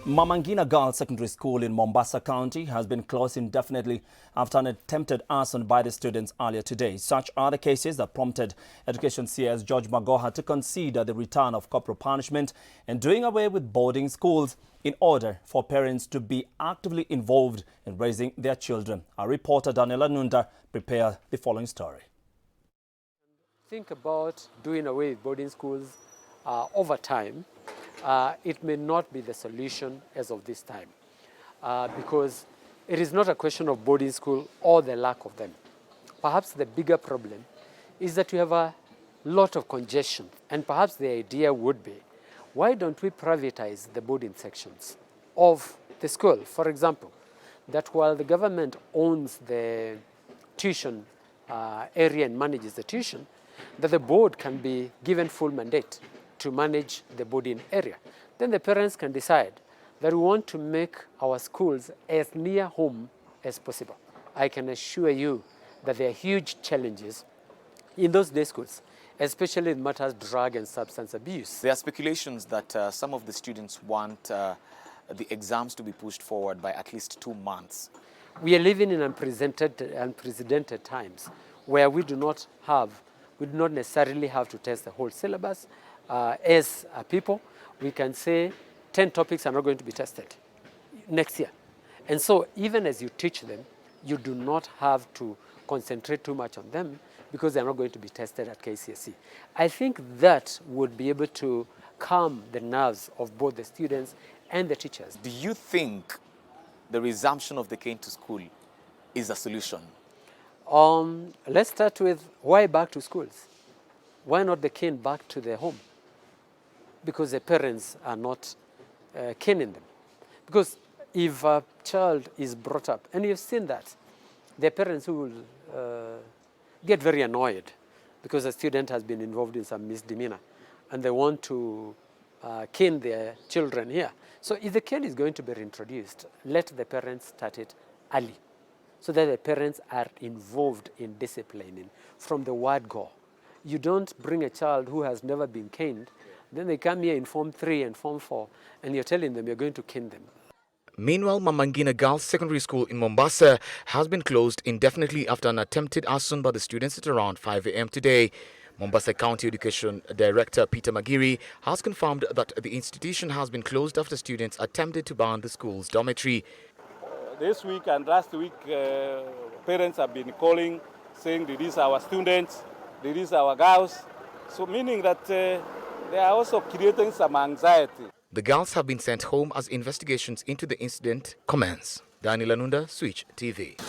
Ngina Girls Secondary School in Mombasa County has been closed indefinitely after an attempted arson by the students earlier today. Such are the cases that prompted Education CS George Magoha to consider the return of corporal punishment and doing away with boarding schools in order for parents to be actively involved in raising their children. Our reporter Daniela Nunda prepared the following story. Think about doing away with boarding schools over time. It may not be the solution as of this time because it is not a question of boarding school or the lack of them. Perhaps the bigger problem is that you have a lot of congestion, and perhaps the idea would be, why don't we privatize the boarding sections of the school? For example, that while the government owns the tuition area and manages the tuition, that the board can be given full mandate to manage the boarding area. Then the parents can decide that we want to make our schools as near home as possible. I can assure you that there are huge challenges in those day schools, especially in matters drug and substance abuse. There are speculations that some of the students want the exams to be pushed forward by at least 2 months. We are living in unprecedented times where we do not necessarily have to test the whole syllabus. As a people, we can say 10 topics are not going to be tested next year. And so even as you teach them, you do not have to concentrate too much on them because they're not going to be tested at KCSE. I think that would be able to calm the nerves of both the students and the teachers. Do you think the resumption of the cane to school is a solution? Let's start with why back to schools? Why not the cane back to their home? Because the parents are not caning them. Because if a child is brought up, and you've seen that, there are parents who will get very annoyed because a student has been involved in some misdemeanor and they want to cane their children here. So if the cane is going to be reintroduced, let the parents start it early so that the parents are involved in disciplining from the word go. You don't bring a child who has never been caned, then they come here in Form 3 and Form 4, and you're telling them you're going to cane them. Meanwhile, Ngina Girls Secondary School in Mombasa has been closed indefinitely after an attempted arson by the students at around 5 a.m. today. Mombasa County Education Director Peter Magiri has confirmed that the institution has been closed after students attempted to burn the school's dormitory. This week and last week, parents have been calling, saying these are our students, these are our girls. So meaning that they are also creating some anxiety. The girls have been sent home as investigations into the incident commence. Daniela Nunda, Switch TV.